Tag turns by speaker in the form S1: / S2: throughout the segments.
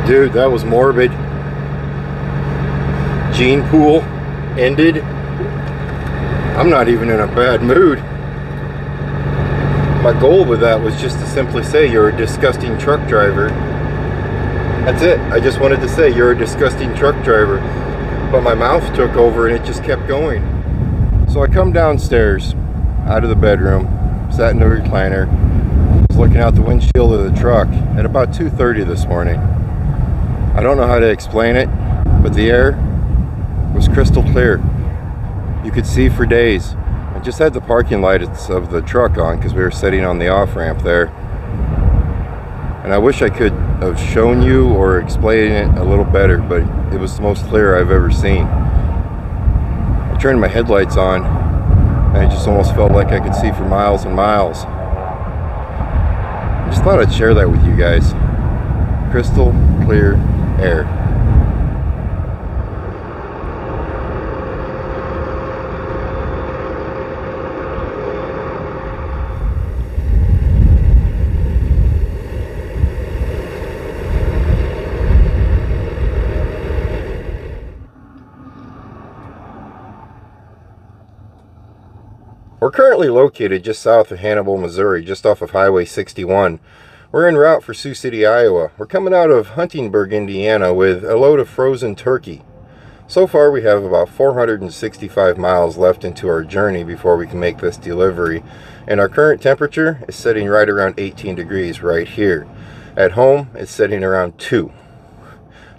S1: Dude, that was morbid. Gene pool ended. I'm not even in a bad mood. My goal with that was just to simply say you're a disgusting truck driver. That's it. I just wanted to say you're a disgusting truck driver. But my mouth took over and it just kept going. So I come downstairs out of the bedroom, sat in the recliner, was looking out the windshield of the truck at about 2:30 this morning. I don't know how to explain it, but the air was crystal clear. You could see for days. I just had the parking lights of the truck on because we were sitting on the off-ramp there. And I wish I could have shown you or explained it a little better, but it was the most clear I've ever seen. I turned my headlights on and it just almost felt like I could see for miles and miles. I just thought I'd share that with you guys. Crystal clear air. We're currently located just south of Hannibal, Missouri, just off of Highway 61. We're en route for Sioux City, Iowa. We're coming out of Huntingburg, Indiana with a load of frozen turkey. So far we have about 465 miles left into our journey before we can make this delivery. And our current temperature is sitting right around 18 degrees right here. At home it's sitting around 2.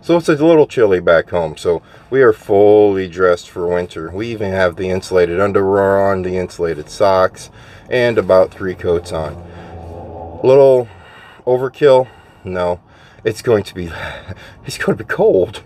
S1: So it's a little chilly back home, so we are fully dressed for winter. We even have the insulated underwear on, the insulated socks, and about 3 coats on. A little overkill? No. It's going to be cold.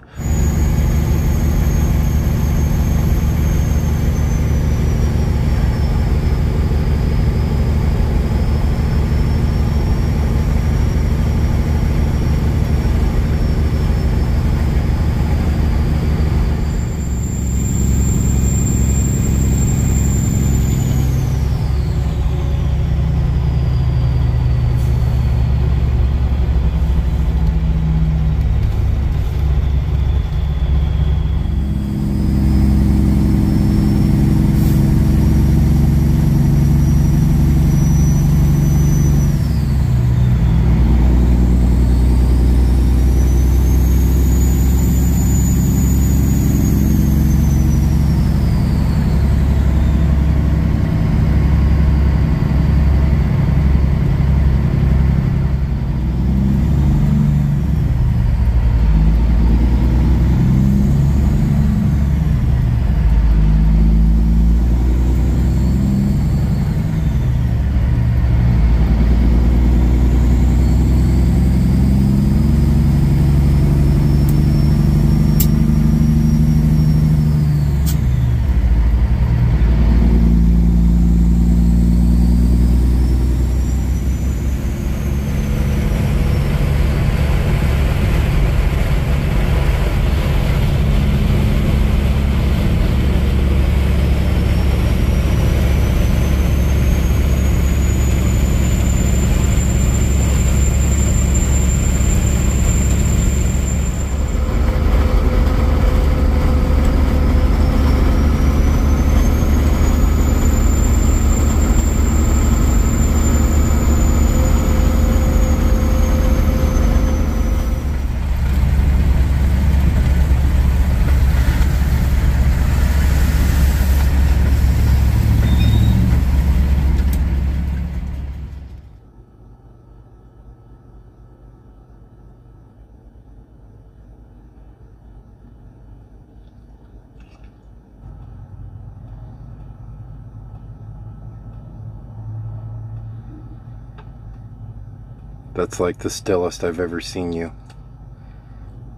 S1: That's like the stillest I've ever seen you.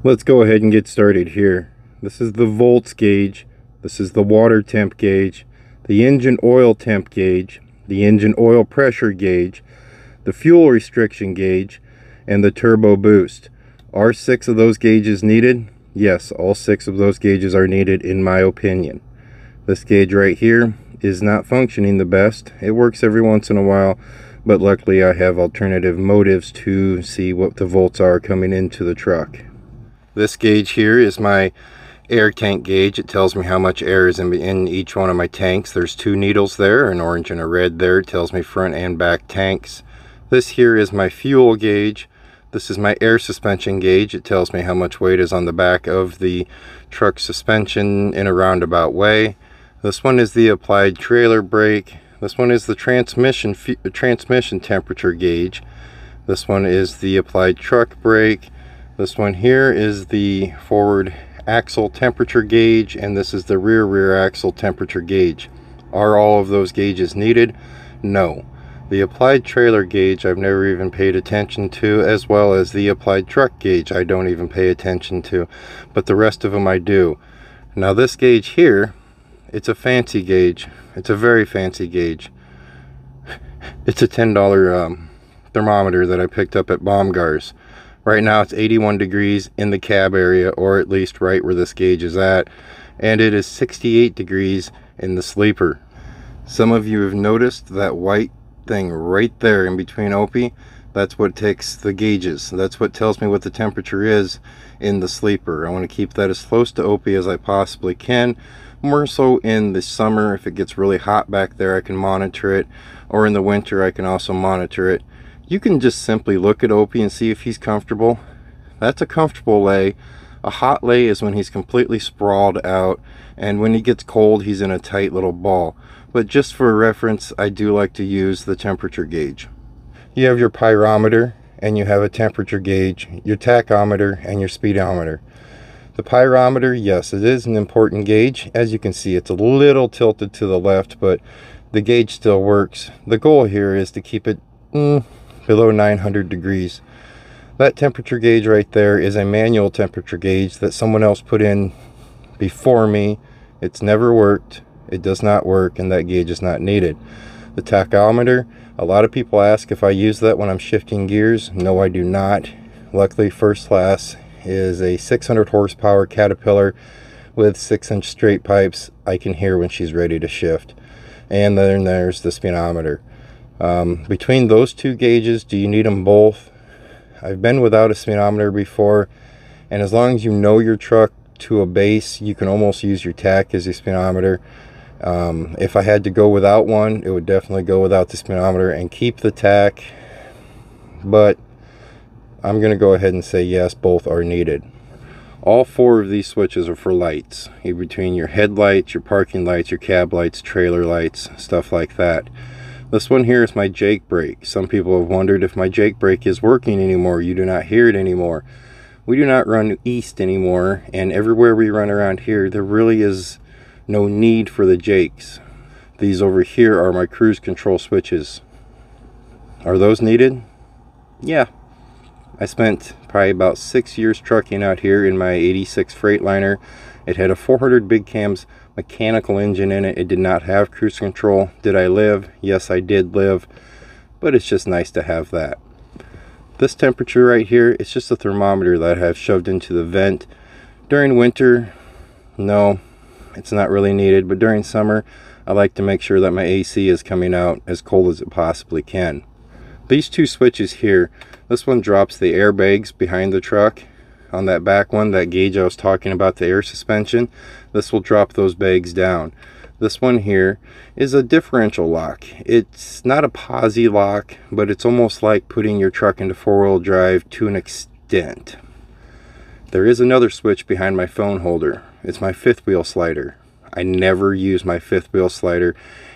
S1: Let's go ahead and get started here. This is the volts gauge. This is the water temp gauge, the engine oil temp gauge, the engine oil pressure gauge, the fuel restriction gauge, and the turbo boost. Are 6 of those gauges needed? Yes, all 6 of those gauges are needed in my opinion. This gauge right here is not functioning the best. It works every once in a while, but luckily I have alternative motives to see what the volts are coming into the truck. This gauge here is my air tank gauge. It tells me how much air is in each one of my tanks. There's two needles there, an orange and a red there. It tells me front and back tanks. This here is my fuel gauge. This is my air suspension gauge. It tells me how much weight is on the back of the truck suspension in a roundabout way. This one is the applied trailer brake. This one is the transmission temperature gauge. This one is the applied truck brake. This one here is the forward axle temperature gauge, and this is the rear axle temperature gauge. Are all of those gauges needed? No. The applied trailer gauge I've never even paid attention to, as well as the applied truck gauge I don't even pay attention to, but the rest of them I do. Now this gauge here, it's a fancy gauge. It's a very fancy gauge. It's a $10 thermometer that I picked up at Baumgar's. Right now it's 81 degrees in the cab area, or at least right where this gauge is at, and it is 68 degrees in the sleeper. Some of you have noticed that white thing right there in between Opie. That's what takes the gauges. That's what tells me what the temperature is in the sleeper. I want to keep that as close to Opie as I possibly can. More so in the summer. If it gets really hot back there, I can monitor it, or in the winter I can also monitor it. You can just simply look at Opie and see if he's comfortable. That's a comfortable lay. A hot lay is when he's completely sprawled out, and when he gets cold he's in a tight little ball. But just for reference, I do like to use the temperature gauge. You have your pyrometer, and you have a temperature gauge, your tachometer, and your speedometer. The pyrometer, yes, it is an important gauge. As you can see, it's a little tilted to the left, but the gauge still works. The goal here is to keep it below 900 degrees. That temperature gauge right there is a manual temperature gauge that someone else put in before me. It's never worked. It does not work, and that gauge is not needed. The tachometer, a lot of people ask if I use that when I'm shifting gears. No, I do not. Luckily, First Class is a 600 horsepower Caterpillar with 6-inch straight pipes. I can hear when she's ready to shift. And then there's the speedometer. Between those two gauges, do you need them both? I've been without a speedometer before, and as long as you know your truck to a base, you can almost use your tach as your speedometer. If I had to go without one, it would definitely go without the speedometer and keep the tach, but I'm going to go ahead and say yes, both are needed. All four of these switches are for lights, in between your headlights, your parking lights, your cab lights, trailer lights, stuff like that. This one here is my Jake brake. Some people have wondered if my Jake brake is working anymore. You do not hear it anymore. We do not run east anymore, and everywhere we run around here, there really is no need for the Jakes. These over here are my cruise control switches. Are those needed? Yeah. I spent probably about 6 years trucking out here in my 86 Freightliner. It had a 400 big cams mechanical engine in it. It did not have cruise control. Did I live? Yes, I did live, but it's just nice to have that. This temperature right here, it's just a thermometer that I have shoved into the vent. During winter, no, it's not really needed, but during summer, I like to make sure that my AC is coming out as cold as it possibly can. These two switches here, this one drops the airbags behind the truck. On that back one, that gauge I was talking about, the air suspension, this will drop those bags down. This one here is a differential lock. It's not a posi lock, but it's almost like putting your truck into four-wheel drive to an extent. There is another switch behind my phone holder. It's my fifth wheel slider. I never use my fifth wheel slider,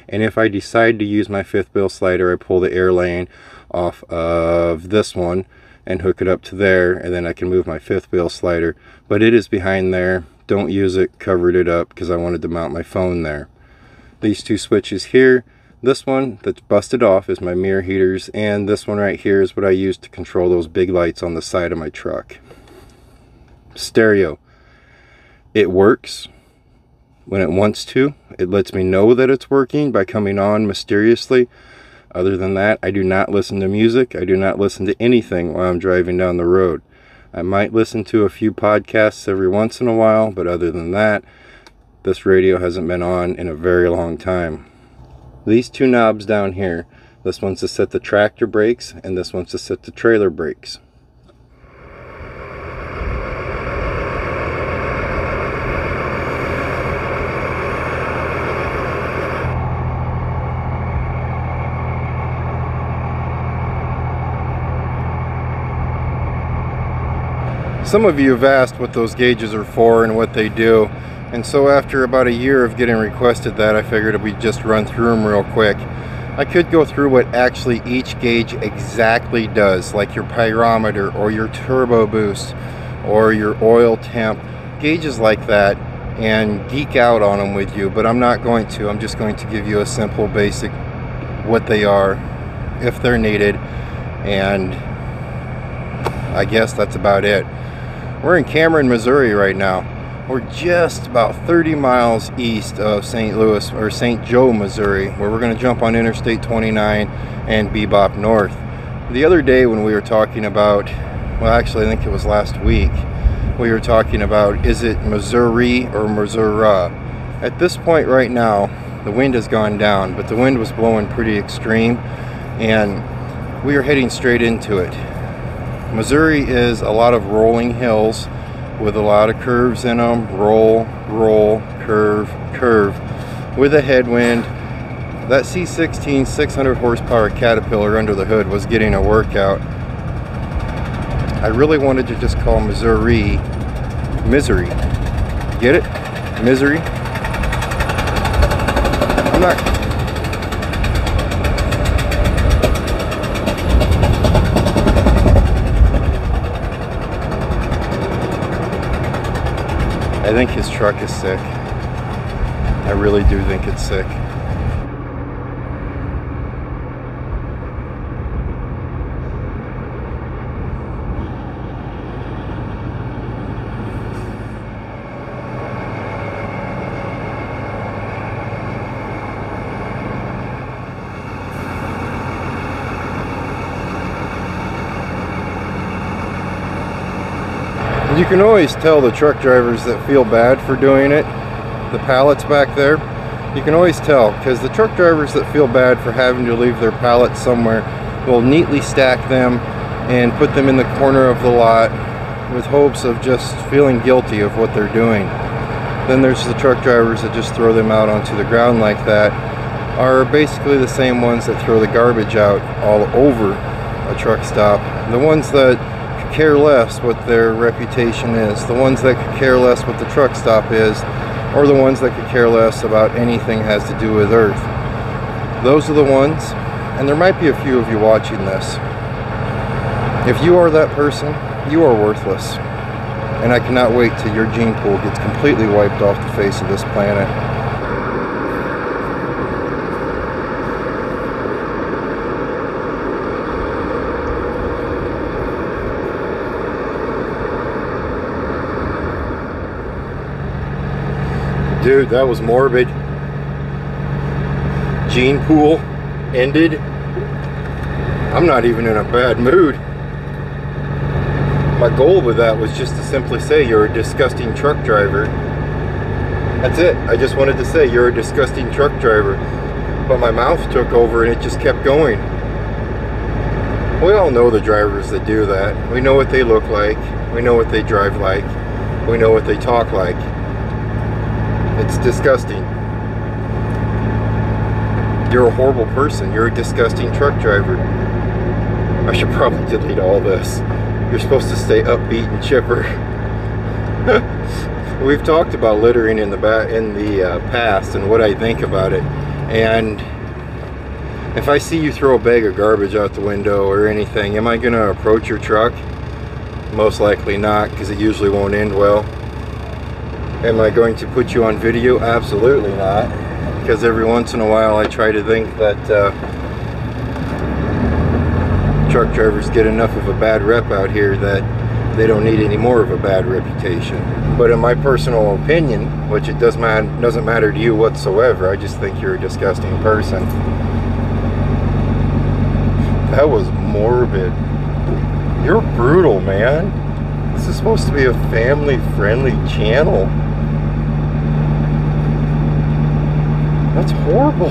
S1: and if I decide to use my fifth wheel slider, I pull the air lane off of this one and hook it up to there, and then I can move my fifth wheel slider, but it is behind there. Don't use it, covered it up because I wanted to mount my phone there. These two switches here, this one that's busted off is my mirror heaters, and this one right here is what I use to control those big lights on the side of my truck. Stereo, it works when it wants to. It lets me know that it's working by coming on mysteriously. Other than that, I do not listen to music. I do not listen to anything while I'm driving down the road. I might listen to a few podcasts every once in a while, but other than that, this radio hasn't been on in a very long time. These two knobs down here, this one's to set the tractor brakes, and this one's to set the trailer brakes. Some of you have asked what those gauges are for and what they do, and so after about a year of getting requested that, I figured we'd just run through them real quick. I could go through what actually each gauge exactly does, like your pyrometer or your turbo boost or your oil temp, gauges like that, and geek out on them with you, but I'm not going to. I'm just going to give you a simple basic what they are, if they're needed, and I guess that's about it. We're in Cameron, Missouri right now. We're just about 30 miles east of St. Louis, or St. Joe, Missouri, where we're going to jump on Interstate 29 and bebop north. The other day when we were talking about, well, actually I think it was last week, we were talking about, is it Missouri or Missouri? At this point right now, the wind has gone down, but the wind was blowing pretty extreme, and we are heading straight into it. Missouri is a lot of rolling hills with a lot of curves in them. Roll, roll, curve, curve. With a headwind, that C16 600 horsepower Caterpillar under the hood was getting a workout. I really wanted to just call Missouri Misery. Get it? Misery? I'm not... I think his truck is sick. I really do think it's sick. You can always tell the truck drivers that feel bad for doing it, the pallets back there, you can always tell, because the truck drivers that feel bad for having to leave their pallets somewhere will neatly stack them and put them in the corner of the lot with hopes of just feeling guilty of what they're doing. Then there's the truck drivers that just throw them out onto the ground like that, are basically the same ones that throw the garbage out all over a truck stop. The ones that care less what their reputation is, the ones that could care less what the truck stop is, or the ones that could care less about anything has to do with Earth. Those are the ones, and there might be a few of you watching this. If you are that person, you are worthless, and I cannot wait till your gene pool gets completely wiped off the face of this planet. Dude, that was morbid. Gene pool ended. I'm not even in a bad mood. My goal with that was just to simply say you're a disgusting truck driver. That's it. I just wanted to say you're a disgusting truck driver. But my mouth took over and it just kept going. We all know the drivers that do that. We know what they look like. We know what they drive like. We know what they talk like. It's disgusting. You're a horrible person. You're a disgusting truck driver. I should probably delete all this. You're supposed to stay upbeat and chipper. We've talked about littering in the past and what I think about it. And if I see you throw a bag of garbage out the window or anything, am I going to approach your truck? Most likely not, because it usually won't end well. Am I going to put you on video? Absolutely not, because every once in a while I try to think that truck drivers get enough of a bad rep out here that they don't need any more of a bad reputation. But in my personal opinion, which it doesn't matter to you whatsoever, I just think you're a disgusting person. That was morbid. You're brutal, man. This is supposed to be a family-friendly channel. That's horrible.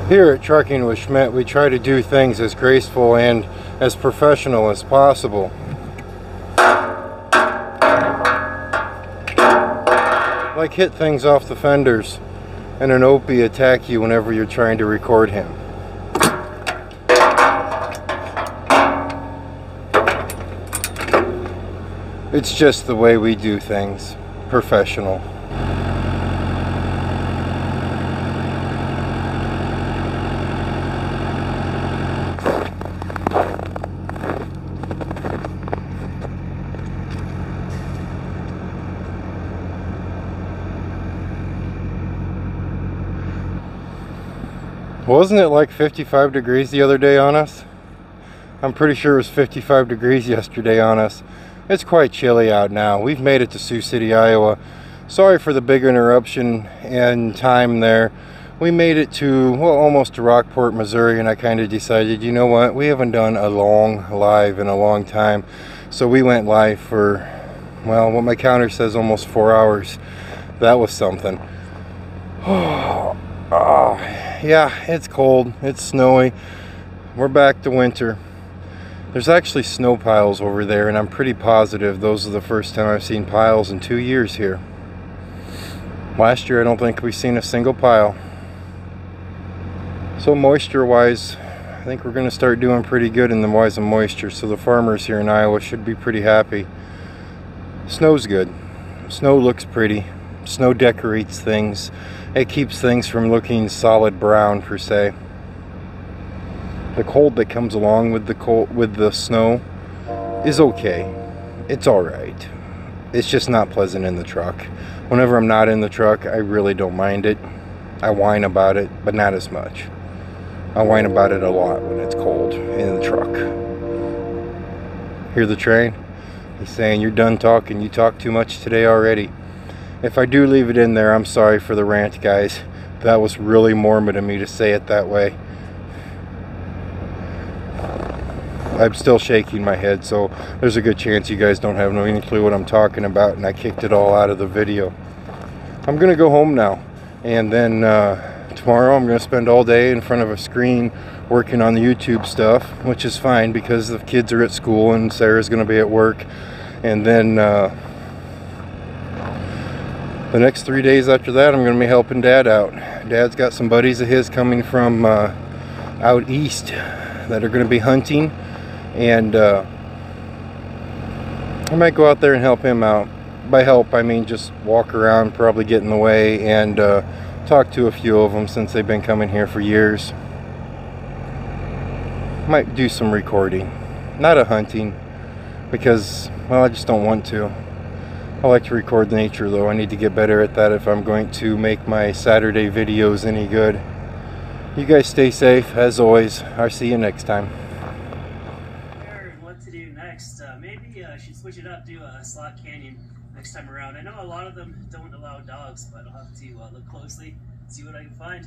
S1: Here at Trucking with Schmidt, we try to do things as graceful and as professional as possible. Like hit things off the fenders and an Opie attack you whenever you're trying to record him. It's just the way we do things. Professional. Wasn't it like 55 degrees the other day on us? I'm pretty sure it was 55 degrees yesterday on us. It's quite chilly out now. We've made it to Sioux City, Iowa. Sorry for the big interruption in time there. We made it to, well, almost to Rockport, Missouri, and I kind of decided, you know what, we haven't done a long live in a long time. So we went live for, well, what my counter says, almost 4 hours. That was something. Oh, yeah, it's cold, it's snowy. We're back to winter. There's actually snow piles over there, and I'm pretty positive those are the first time I've seen piles in 2 years here. Last year I don't think we've seen a single pile. So moisture wise, I think we're going to start doing pretty good in the wise of moisture, so the farmers here in Iowa should be pretty happy. Snow's good. Snow looks pretty. Snow decorates things. It keeps things from looking solid brown per se. The cold that comes along with the snow is okay. It's alright. It's just not pleasant in the truck. Whenever I'm not in the truck, I really don't mind it. I whine about it, but not as much. I whine about it a lot when it's cold in the truck. Hear the train? He's saying, you're done talking. You talked too much today already. If I do leave it in there, I'm sorry for the rant, guys. That was really morbid of me to say it that way. I'm still shaking my head, so there's a good chance you guys don't have any clue what I'm talking about, and I kicked it all out of the video. I'm gonna go home now, and then tomorrow I'm gonna spend all day in front of a screen working on the YouTube stuff, which is fine because the kids are at school and Sarah's gonna be at work. And then the next 3 days after that, I'm gonna be helping Dad out. Dad's got some buddies of his coming from out east that are gonna be hunting, and I might go out there and help him out. By help, I mean just walk around, probably get in the way, and talk to a few of them since they've been coming here for years. Might do some recording, not a hunting, because, well, I just don't want to. I like to record nature though. I need to get better at that if I'm going to make my Saturday videos any good. You guys stay safe, as always. I'll see you next time.
S2: What to do next? Maybe I should switch it up, do a slot canyon next time around. I know a lot of them don't allow dogs, but I'll have to look closely, see what I can find.